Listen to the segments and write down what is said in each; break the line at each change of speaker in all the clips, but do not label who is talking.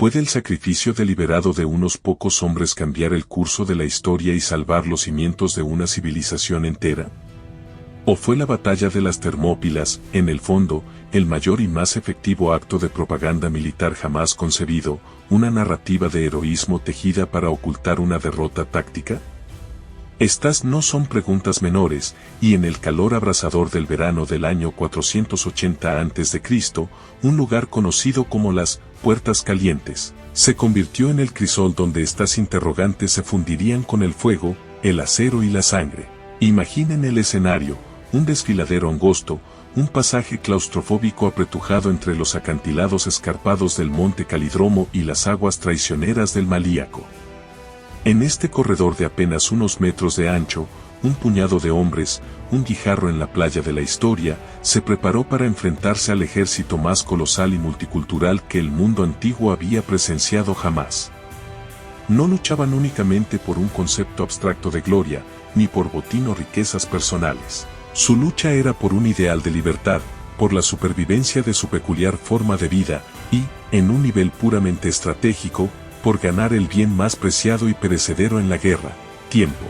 ¿Puede el sacrificio deliberado de unos pocos hombres cambiar el curso de la historia y salvar los cimientos de una civilización entera? ¿O fue la batalla de las Termópilas, en el fondo, el mayor y más efectivo acto de propaganda militar jamás concebido, una narrativa de heroísmo tejida para ocultar una derrota táctica? Estas no son preguntas menores, y en el calor abrasador del verano del año 480 a.C., un lugar conocido como las Puertas Calientes, se convirtió en el crisol donde estas interrogantes se fundirían con el fuego, el acero y la sangre. Imaginen el escenario: un desfiladero angosto, un pasaje claustrofóbico apretujado entre los acantilados escarpados del monte Calidromo y las aguas traicioneras del Malíaco. En este corredor de apenas unos metros de ancho, un puñado de hombres, un guijarro en la playa de la historia, se preparó para enfrentarse al ejército más colosal y multicultural que el mundo antiguo había presenciado jamás. No luchaban únicamente por un concepto abstracto de gloria, ni por botín o riquezas personales. Su lucha era por un ideal de libertad, por la supervivencia de su peculiar forma de vida, y, en un nivel puramente estratégico, por ganar el bien más preciado y perecedero en la guerra: tiempo.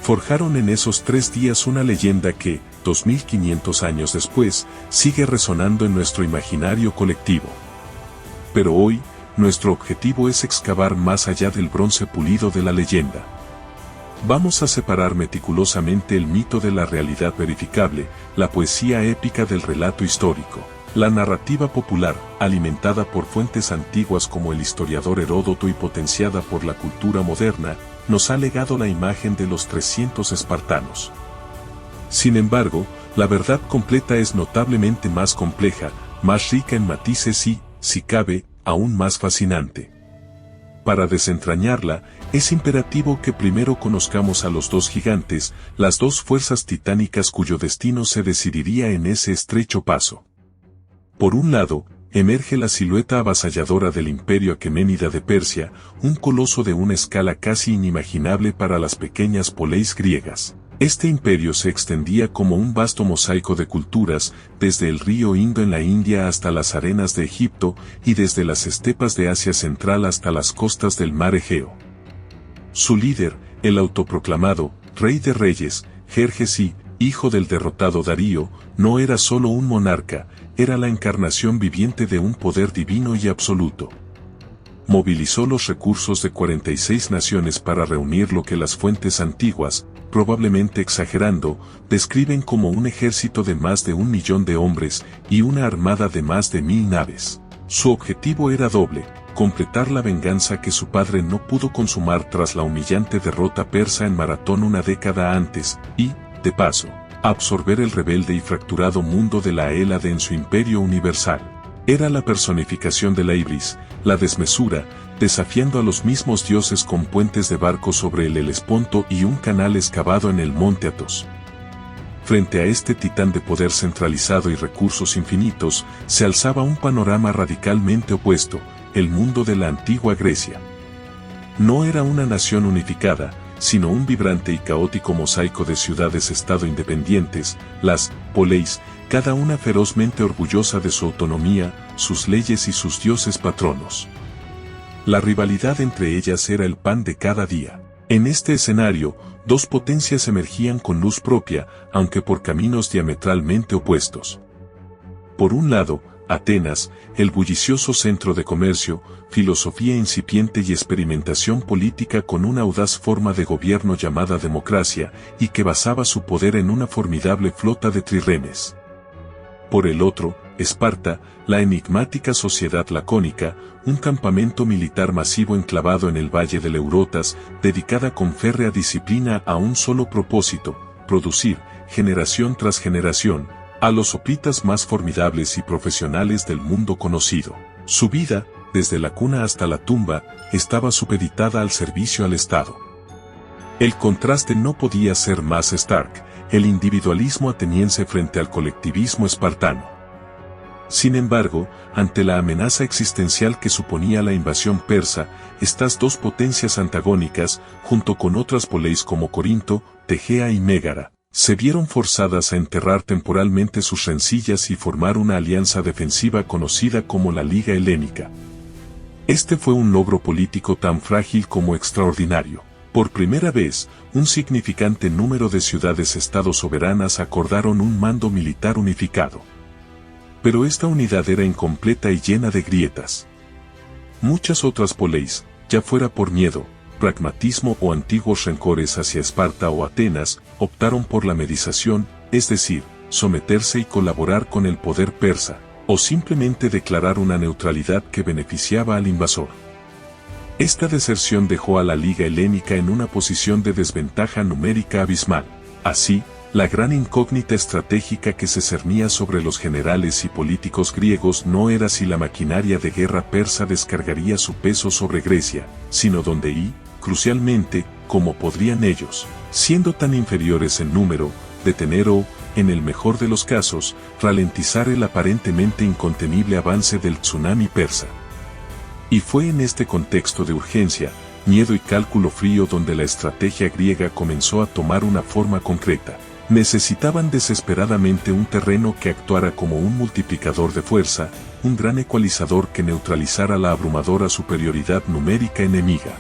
Forjaron en esos 3 días una leyenda que, 2500 años después, sigue resonando en nuestro imaginario colectivo. Pero hoy, nuestro objetivo es excavar más allá del bronce pulido de la leyenda. Vamos a separar meticulosamente el mito de la realidad verificable, la poesía épica del relato histórico. La narrativa popular, alimentada por fuentes antiguas como el historiador Heródoto y potenciada por la cultura moderna, nos ha legado la imagen de los 300 espartanos. Sin embargo, la verdad completa es notablemente más compleja, más rica en matices y, si cabe, aún más fascinante. Para desentrañarla, es imperativo que primero conozcamos a los dos gigantes, las dos fuerzas titánicas cuyo destino se decidiría en ese estrecho paso. Por un lado, emerge la silueta avasalladora del imperio aqueménida de Persia, un coloso de una escala casi inimaginable para las pequeñas poleis griegas. Este imperio se extendía como un vasto mosaico de culturas, desde el río Indo en la India hasta las arenas de Egipto, y desde las estepas de Asia Central hasta las costas del mar Egeo. Su líder, el autoproclamado Rey de Reyes, Jerjes I, hijo del derrotado Darío, no era solo un monarca, era la encarnación viviente de un poder divino y absoluto. Movilizó los recursos de 46 naciones para reunir lo que las fuentes antiguas, probablemente exagerando, describen como un ejército de más de 1 millón de hombres y una armada de más de 1000 naves. Su objetivo era doble: completar la venganza que su padre no pudo consumar tras la humillante derrota persa en Maratón una década antes, y, de paso, absorber el rebelde y fracturado mundo de la Hélade en su imperio universal. Era la personificación de la ibris, la desmesura, desafiando a los mismos dioses con puentes de barco sobre el Helesponto y un canal excavado en el monte Athos. Frente a este titán de poder centralizado y recursos infinitos, se alzaba un panorama radicalmente opuesto: el mundo de la antigua Grecia. No era una nación unificada, sino un vibrante y caótico mosaico de ciudades-estado independientes, las poleis, cada una ferozmente orgullosa de su autonomía, sus leyes y sus dioses patronos. La rivalidad entre ellas era el pan de cada día. En este escenario, dos potencias emergían con luz propia, aunque por caminos diametralmente opuestos. Por un lado, Atenas, el bullicioso centro de comercio, filosofía incipiente y experimentación política con una audaz forma de gobierno llamada democracia, y que basaba su poder en una formidable flota de trirremes. Por el otro, Esparta, la enigmática sociedad lacónica, un campamento militar masivo enclavado en el valle del Eurotas, dedicada con férrea disciplina a un solo propósito: producir, generación tras generación, a los hoplitas más formidables y profesionales del mundo conocido. Su vida, desde la cuna hasta la tumba, estaba supeditada al servicio al Estado. El contraste no podía ser más stark: el individualismo ateniense frente al colectivismo espartano. Sin embargo, ante la amenaza existencial que suponía la invasión persa, estas dos potencias antagónicas, junto con otras poleis como Corinto, Tegea y Mégara, se vieron forzadas a enterrar temporalmente sus rencillas y formar una alianza defensiva conocida como la Liga Helénica. Este fue un logro político tan frágil como extraordinario. Por primera vez, un significante número de ciudades-estado soberanas acordaron un mando militar unificado. Pero esta unidad era incompleta y llena de grietas. Muchas otras poleis, ya fuera por miedo, pragmatismo o antiguos rencores hacia Esparta o Atenas, optaron por la mediación, es decir, someterse y colaborar con el poder persa, o simplemente declarar una neutralidad que beneficiaba al invasor. Esta deserción dejó a la Liga Helénica en una posición de desventaja numérica abismal. Así, la gran incógnita estratégica que se cernía sobre los generales y políticos griegos no era si la maquinaria de guerra persa descargaría su peso sobre Grecia, sino dónde y, crucialmente, cómo podrían ellos, siendo tan inferiores en número, detener o, en el mejor de los casos, ralentizar el aparentemente incontenible avance del tsunami persa. Y fue en este contexto de urgencia, miedo y cálculo frío donde la estrategia griega comenzó a tomar una forma concreta. Necesitaban desesperadamente un terreno que actuara como un multiplicador de fuerza, un gran ecualizador que neutralizara la abrumadora superioridad numérica enemiga.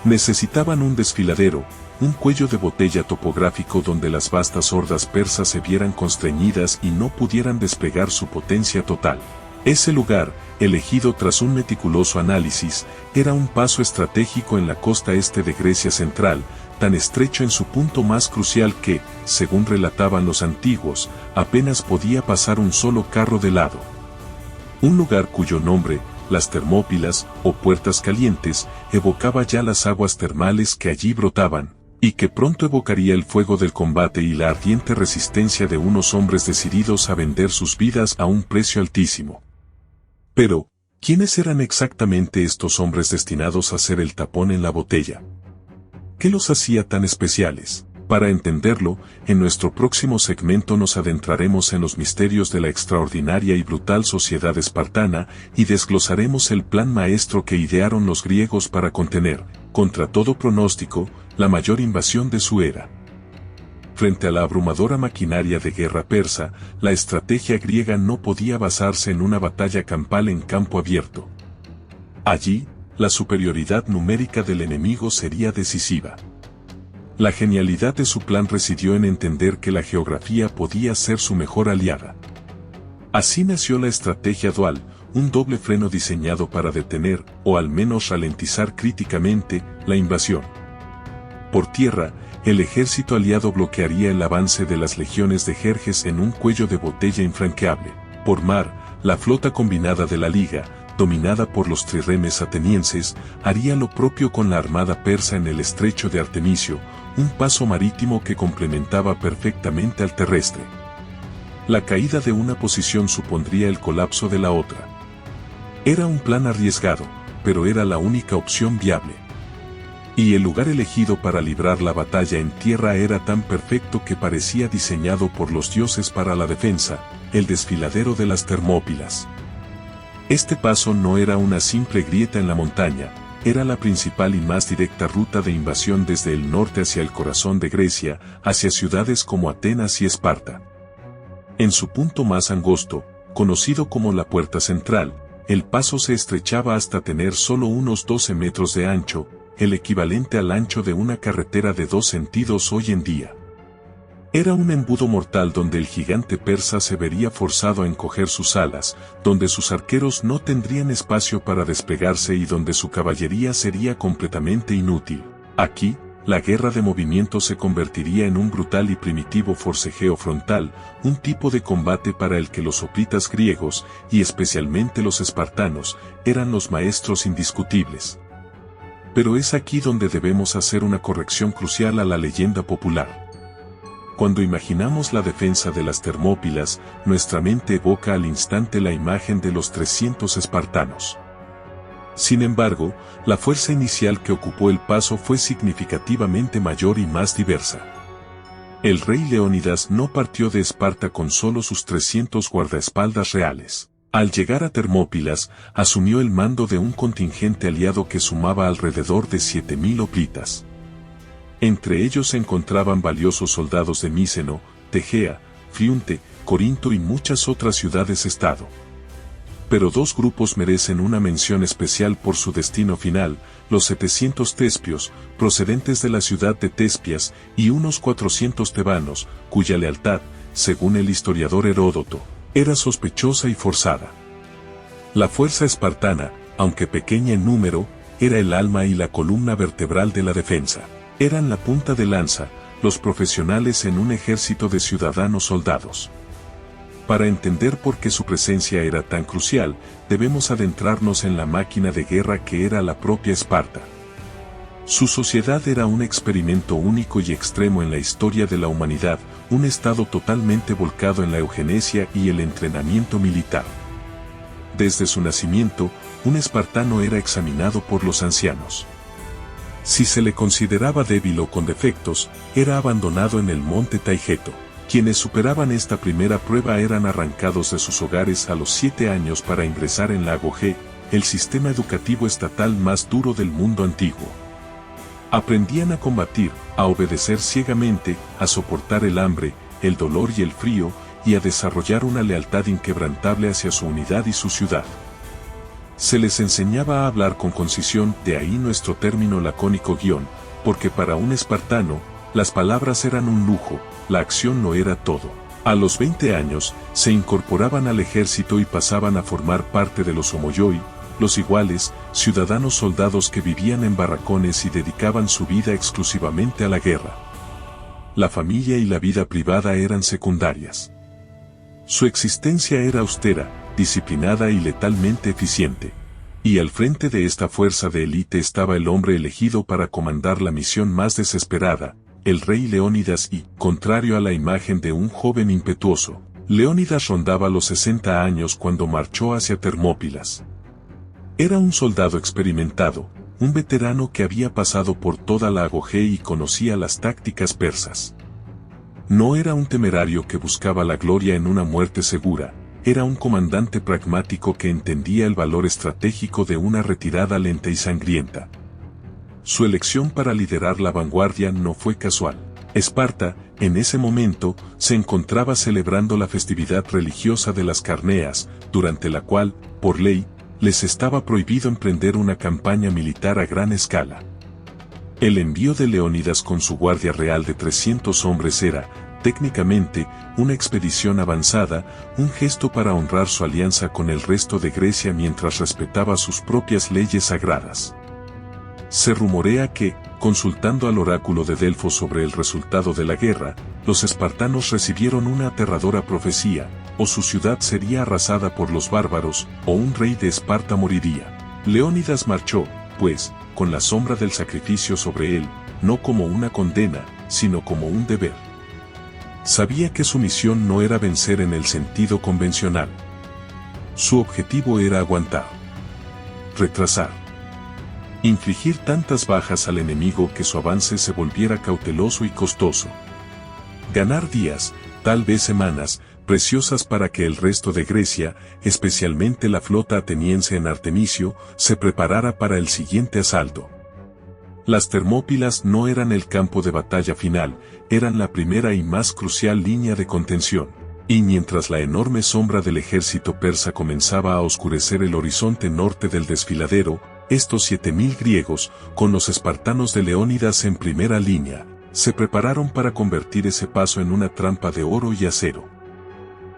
Necesitaban un desfiladero, un cuello de botella topográfico donde las vastas hordas persas se vieran constreñidas y no pudieran desplegar su potencia total. Ese lugar, elegido tras un meticuloso análisis, era un paso estratégico en la costa este de Grecia central, tan estrecho en su punto más crucial que, según relataban los antiguos, apenas podía pasar un solo carro de lado. Un lugar cuyo nombre, las Termópilas, o Puertas Calientes, evocaba ya las aguas termales que allí brotaban, y que pronto evocaría el fuego del combate y la ardiente resistencia de unos hombres decididos a vender sus vidas a un precio altísimo. Pero, ¿quiénes eran exactamente estos hombres destinados a ser el tapón en la botella? ¿Qué los hacía tan especiales? Para entenderlo, en nuestro próximo segmento nos adentraremos en los misterios de la extraordinaria y brutal sociedad espartana y desglosaremos el plan maestro que idearon los griegos para contener, contra todo pronóstico, la mayor invasión de su era. Frente a la abrumadora maquinaria de guerra persa, la estrategia griega no podía basarse en una batalla campal en campo abierto. Allí, la superioridad numérica del enemigo sería decisiva. La genialidad de su plan residió en entender que la geografía podía ser su mejor aliada. Así nació la estrategia dual, un doble freno diseñado para detener, o al menos ralentizar críticamente, la invasión. Por tierra, el ejército aliado bloquearía el avance de las legiones de Jerjes en un cuello de botella infranqueable. Por mar, la flota combinada de la Liga, dominada por los trirremes atenienses, haría lo propio con la armada persa en el estrecho de Artemisio, un paso marítimo que complementaba perfectamente al terrestre. La caída de una posición supondría el colapso de la otra. Era un plan arriesgado, pero era la única opción viable. Y el lugar elegido para librar la batalla en tierra era tan perfecto que parecía diseñado por los dioses para la defensa, el desfiladero de las Termópilas. Este paso no era una simple grieta en la montaña, era la principal y más directa ruta de invasión desde el norte hacia el corazón de Grecia, hacia ciudades como Atenas y Esparta. En su punto más angosto, conocido como la Puerta Central, el paso se estrechaba hasta tener solo unos 12 metros de ancho, el equivalente al ancho de una carretera de 2 sentidos hoy en día. Era un embudo mortal donde el gigante persa se vería forzado a encoger sus alas, donde sus arqueros no tendrían espacio para desplegarse y donde su caballería sería completamente inútil. Aquí, la guerra de movimiento se convertiría en un brutal y primitivo forcejeo frontal, un tipo de combate para el que los hoplitas griegos, y especialmente los espartanos, eran los maestros indiscutibles. Pero es aquí donde debemos hacer una corrección crucial a la leyenda popular. Cuando imaginamos la defensa de las Termópilas, nuestra mente evoca al instante la imagen de los 300 espartanos. Sin embargo, la fuerza inicial que ocupó el paso fue significativamente mayor y más diversa. El rey Leónidas no partió de Esparta con solo sus 300 guardaespaldas reales. Al llegar a Termópilas, asumió el mando de un contingente aliado que sumaba alrededor de 7.000 hoplitas. Entre ellos se encontraban valiosos soldados de Míceno, Tegea, Friunte, Corinto y muchas otras ciudades-estado. Pero dos grupos merecen una mención especial por su destino final: los 700 tespios, procedentes de la ciudad de Tespias, y unos 400 tebanos, cuya lealtad, según el historiador Heródoto, era sospechosa y forzada. La fuerza espartana, aunque pequeña en número, era el alma y la columna vertebral de la defensa. Eran la punta de lanza, los profesionales en un ejército de ciudadanos soldados. Para entender por qué su presencia era tan crucial, debemos adentrarnos en la máquina de guerra que era la propia Esparta. Su sociedad era un experimento único y extremo en la historia de la humanidad, un estado totalmente volcado en la eugenesia y el entrenamiento militar. Desde su nacimiento, un espartano era examinado por los ancianos. Si se le consideraba débil o con defectos, era abandonado en el monte Taygeto. Quienes superaban esta primera prueba eran arrancados de sus hogares a los 7 años para ingresar en la Agogé, el sistema educativo estatal más duro del mundo antiguo. Aprendían a combatir, a obedecer ciegamente, a soportar el hambre, el dolor y el frío, y a desarrollar una lealtad inquebrantable hacia su unidad y su ciudad. Se les enseñaba a hablar con concisión, de ahí nuestro término lacónico guión, porque para un espartano, las palabras eran un lujo, la acción lo era todo. A los 20 años, se incorporaban al ejército y pasaban a formar parte de los homoioi, los iguales, ciudadanos soldados que vivían en barracones y dedicaban su vida exclusivamente a la guerra. La familia y la vida privada eran secundarias. Su existencia era austera, disciplinada y letalmente eficiente. Y al frente de esta fuerza de élite estaba el hombre elegido para comandar la misión más desesperada, el rey Leónidas y, contrario a la imagen de un joven impetuoso, Leónidas rondaba los 60 años cuando marchó hacia Termópilas. Era un soldado experimentado, un veterano que había pasado por toda la Agogé y conocía las tácticas persas. No era un temerario que buscaba la gloria en una muerte segura, era un comandante pragmático que entendía el valor estratégico de una retirada lenta y sangrienta. Su elección para liderar la vanguardia no fue casual. Esparta, en ese momento, se encontraba celebrando la festividad religiosa de las Carneas, durante la cual, por ley, les estaba prohibido emprender una campaña militar a gran escala. El envío de Leónidas con su guardia real de 300 hombres era, técnicamente, una expedición avanzada, un gesto para honrar su alianza con el resto de Grecia mientras respetaba sus propias leyes sagradas. Se rumorea que, consultando al oráculo de Delfos sobre el resultado de la guerra, los espartanos recibieron una aterradora profecía: o su ciudad sería arrasada por los bárbaros, o un rey de Esparta moriría. Leónidas marchó, pues, con la sombra del sacrificio sobre él, no como una condena, sino como un deber. Sabía que su misión no era vencer en el sentido convencional. Su objetivo era aguantar, retrasar, infligir tantas bajas al enemigo que su avance se volviera cauteloso y costoso. Ganar días, tal vez semanas, preciosas para que el resto de Grecia, especialmente la flota ateniense en Artemisio, se preparara para el siguiente asalto. Las Termópilas no eran el campo de batalla final, eran la primera y más crucial línea de contención. Y mientras la enorme sombra del ejército persa comenzaba a oscurecer el horizonte norte del desfiladero, estos 7000 griegos, con los espartanos de Leónidas en primera línea, se prepararon para convertir ese paso en una trampa de oro y acero.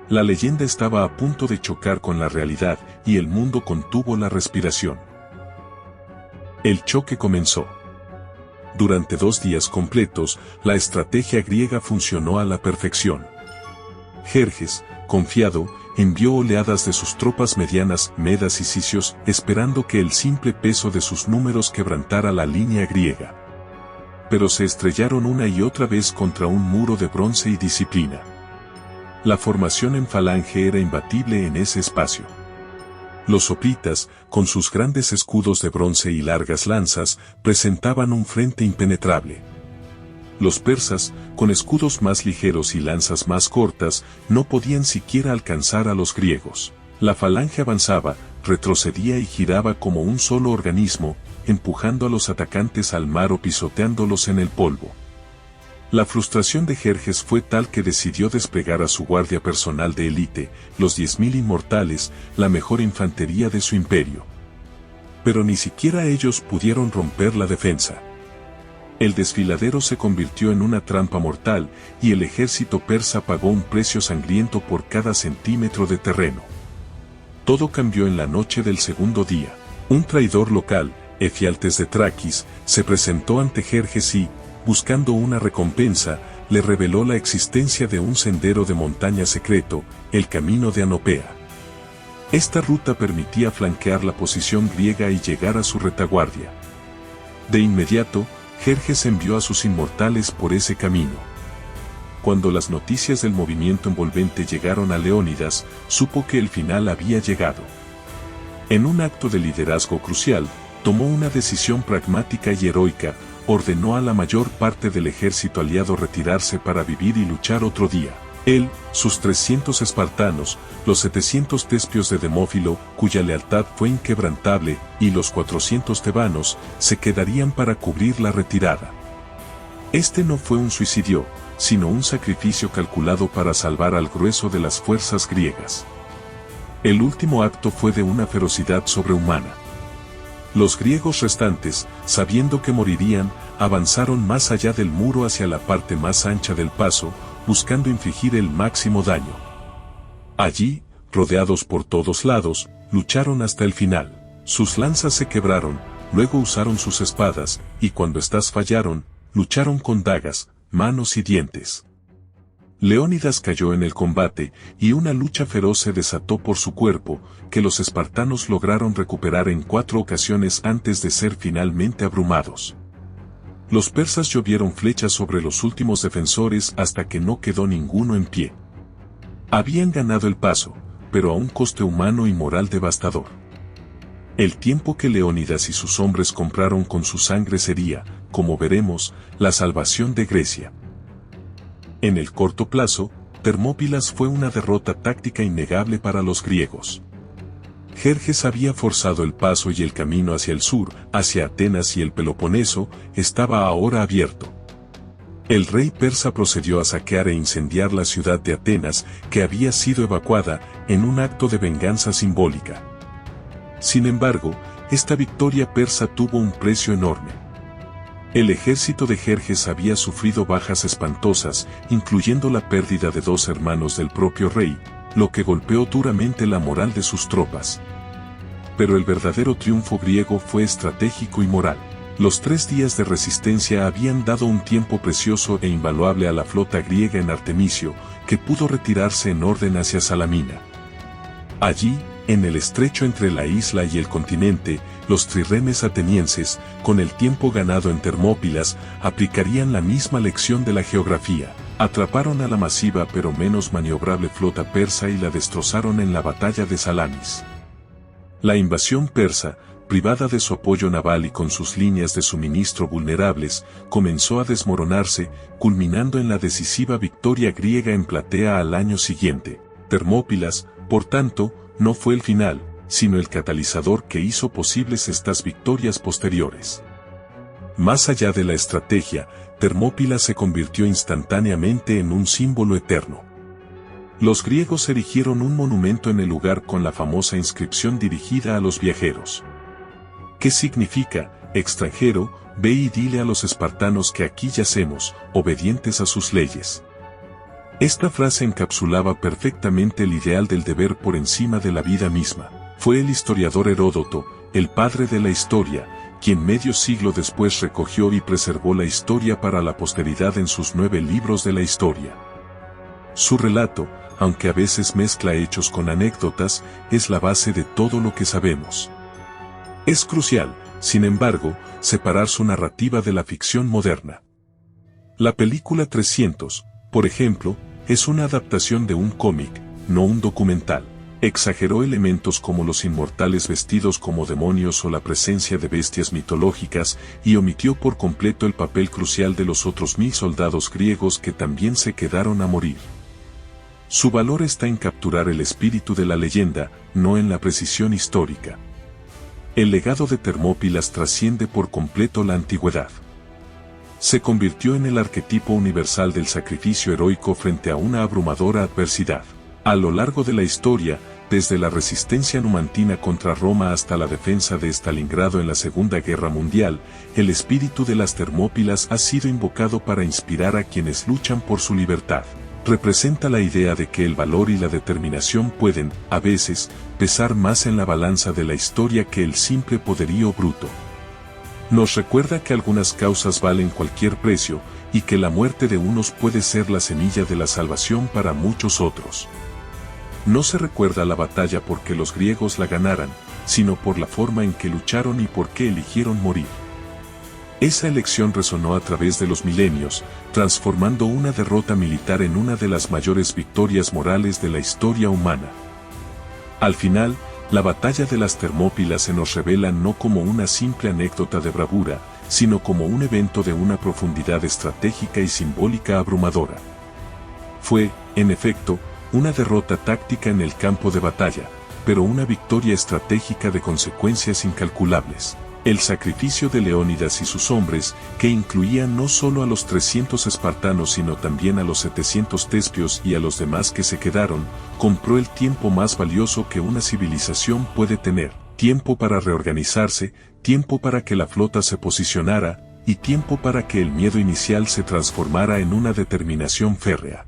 La leyenda estaba a punto de chocar con la realidad, y el mundo contuvo la respiración. El choque comenzó. Durante 2 días completos, la estrategia griega funcionó a la perfección. Jerjes, confiado, envió oleadas de sus tropas medianas, medas y sicios, esperando que el simple peso de sus números quebrantara la línea griega. Pero se estrellaron una y otra vez contra un muro de bronce y disciplina. La formación en falange era imbatible en ese espacio. Los hoplitas, con sus grandes escudos de bronce y largas lanzas, presentaban un frente impenetrable. Los persas, con escudos más ligeros y lanzas más cortas, no podían siquiera alcanzar a los griegos. La falange avanzaba, retrocedía y giraba como un solo organismo, empujando a los atacantes al mar o pisoteándolos en el polvo. La frustración de Jerjes fue tal que decidió desplegar a su guardia personal de élite, los 10.000 inmortales, la mejor infantería de su imperio. Pero ni siquiera ellos pudieron romper la defensa. El desfiladero se convirtió en una trampa mortal, y el ejército persa pagó un precio sangriento por cada centímetro de terreno. Todo cambió en la noche del segundo día. Un traidor local, Efialtes de Traquis, se presentó ante Jerjes y, buscando una recompensa, le reveló la existencia de un sendero de montaña secreto, el camino de Anopea. Esta ruta permitía flanquear la posición griega y llegar a su retaguardia. De inmediato, Jerjes envió a sus inmortales por ese camino. Cuando las noticias del movimiento envolvente llegaron a Leónidas, supo que el final había llegado. En un acto de liderazgo crucial, tomó una decisión pragmática y heroica. Ordenó a la mayor parte del ejército aliado retirarse para vivir y luchar otro día. Él, sus 300 espartanos, los 700 tespios de Demófilo, cuya lealtad fue inquebrantable, y los 400 tebanos, se quedarían para cubrir la retirada. Este no fue un suicidio, sino un sacrificio calculado para salvar al grueso de las fuerzas griegas. El último acto fue de una ferocidad sobrehumana. Los griegos restantes, sabiendo que morirían, avanzaron más allá del muro hacia la parte más ancha del paso, buscando infligir el máximo daño. Allí, rodeados por todos lados, lucharon hasta el final. Sus lanzas se quebraron, luego usaron sus espadas, y cuando éstas fallaron, lucharon con dagas, manos y dientes. Leónidas cayó en el combate, y una lucha feroz se desató por su cuerpo, que los espartanos lograron recuperar en 4 ocasiones antes de ser finalmente abrumados. Los persas llovieron flechas sobre los últimos defensores hasta que no quedó ninguno en pie. Habían ganado el paso, pero a un coste humano y moral devastador. El tiempo que Leónidas y sus hombres compraron con su sangre sería, como veremos, la salvación de Grecia. En el corto plazo, Termópilas fue una derrota táctica innegable para los griegos. Jerjes había forzado el paso y el camino hacia el sur, hacia Atenas, y el Peloponeso estaba ahora abierto. El rey persa procedió a saquear e incendiar la ciudad de Atenas, que había sido evacuada, en un acto de venganza simbólica. Sin embargo, esta victoria persa tuvo un precio enorme. El ejército de Jerjes había sufrido bajas espantosas, incluyendo la pérdida de 2 hermanos del propio rey, lo que golpeó duramente la moral de sus tropas. Pero el verdadero triunfo griego fue estratégico y moral. Los 3 días de resistencia habían dado un tiempo precioso e invaluable a la flota griega en Artemisio, que pudo retirarse en orden hacia Salamina. Allí, en el estrecho entre la isla y el continente, los trirremes atenienses, con el tiempo ganado en Termópilas, aplicarían la misma lección de la geografía. Atraparon a la masiva pero menos maniobrable flota persa y la destrozaron en la batalla de Salamis. La invasión persa, privada de su apoyo naval y con sus líneas de suministro vulnerables, comenzó a desmoronarse, culminando en la decisiva victoria griega en Platea al año siguiente. Termópilas, por tanto, no fue el final, sino el catalizador que hizo posibles estas victorias posteriores. Más allá de la estrategia, Termópilas se convirtió instantáneamente en un símbolo eterno. Los griegos erigieron un monumento en el lugar con la famosa inscripción dirigida a los viajeros. ¿Qué significa, extranjero, ve y dile a los espartanos que aquí yacemos, obedientes a sus leyes? Esta frase encapsulaba perfectamente el ideal del deber por encima de la vida misma. Fue el historiador Heródoto, el padre de la historia, quien medio siglo después recogió y preservó la historia para la posteridad en sus 9 libros de la historia. Su relato, aunque a veces mezcla hechos con anécdotas, es la base de todo lo que sabemos. Es crucial, sin embargo, separar su narrativa de la ficción moderna. La película 300, por ejemplo, es una adaptación de un cómic, no un documental. Exageró elementos como los inmortales vestidos como demonios o la presencia de bestias mitológicas, y omitió por completo el papel crucial de los otros 1000 soldados griegos que también se quedaron a morir. Su valor está en capturar el espíritu de la leyenda, no en la precisión histórica. El legado de Termópilas trasciende por completo la antigüedad. se convirtió en el arquetipo universal del sacrificio heroico frente a una abrumadora adversidad. A lo largo de la historia, desde la resistencia numantina contra Roma hasta la defensa de Stalingrado en la Segunda Guerra Mundial, el espíritu de las Termópilas ha sido invocado para inspirar a quienes luchan por su libertad. Representa la idea de que el valor y la determinación pueden, a veces, pesar más en la balanza de la historia que el simple poderío bruto. Nos recuerda que algunas causas valen cualquier precio, y que la muerte de unos puede ser la semilla de la salvación para muchos otros. No se recuerda la batalla porque los griegos la ganaran, sino por la forma en que lucharon y por qué eligieron morir. Esa elección resonó a través de los milenios, transformando una derrota militar en una de las mayores victorias morales de la historia humana. Al final, la batalla de las Termópilas se nos revela no como una simple anécdota de bravura, sino como un evento de una profundidad estratégica y simbólica abrumadora. Fue, en efecto, una derrota táctica en el campo de batalla, pero una victoria estratégica de consecuencias incalculables. El sacrificio de Leónidas y sus hombres, que incluía no solo a los 300 espartanos sino también a los 700 tespios y a los demás que se quedaron, compró el tiempo más valioso que una civilización puede tener: tiempo para reorganizarse, tiempo para que la flota se posicionara, y tiempo para que el miedo inicial se transformara en una determinación férrea.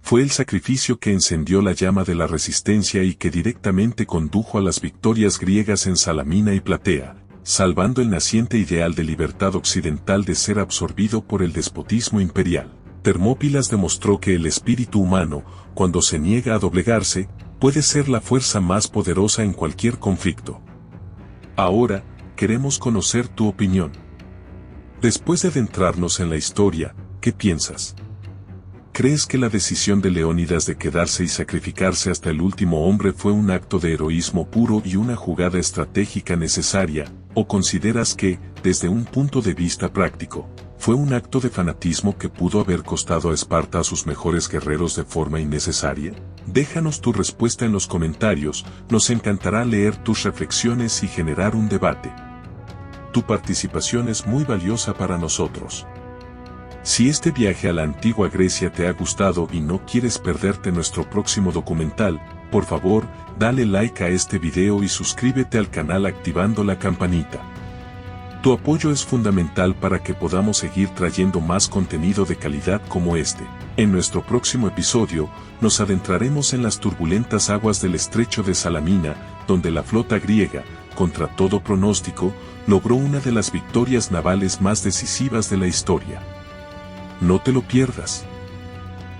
Fue el sacrificio que encendió la llama de la resistencia y que directamente condujo a las victorias griegas en Salamina y Platea, salvando el naciente ideal de libertad occidental de ser absorbido por el despotismo imperial. Termópilas demostró que el espíritu humano, cuando se niega a doblegarse, puede ser la fuerza más poderosa en cualquier conflicto. Ahora, queremos conocer tu opinión. Después de adentrarnos en la historia, ¿qué piensas? ¿Crees que la decisión de Leónidas de quedarse y sacrificarse hasta el último hombre fue un acto de heroísmo puro y una jugada estratégica necesaria, o consideras que, desde un punto de vista práctico, fue un acto de fanatismo que pudo haber costado a Esparta a sus mejores guerreros de forma innecesaria? Déjanos tu respuesta en los comentarios, nos encantará leer tus reflexiones y generar un debate. Tu participación es muy valiosa para nosotros. Si este viaje a la antigua Grecia te ha gustado y no quieres perderte nuestro próximo documental, por favor, dale like a este video y suscríbete al canal activando la campanita. Tu apoyo es fundamental para que podamos seguir trayendo más contenido de calidad como este. En nuestro próximo episodio, nos adentraremos en las turbulentas aguas del estrecho de Salamina, donde la flota griega, contra todo pronóstico, logró una de las victorias navales más decisivas de la historia. No te lo pierdas.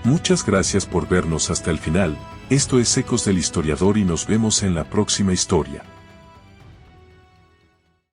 Muchas gracias por vernos hasta el final. Esto es Ecos del Historiador y nos vemos en la próxima historia.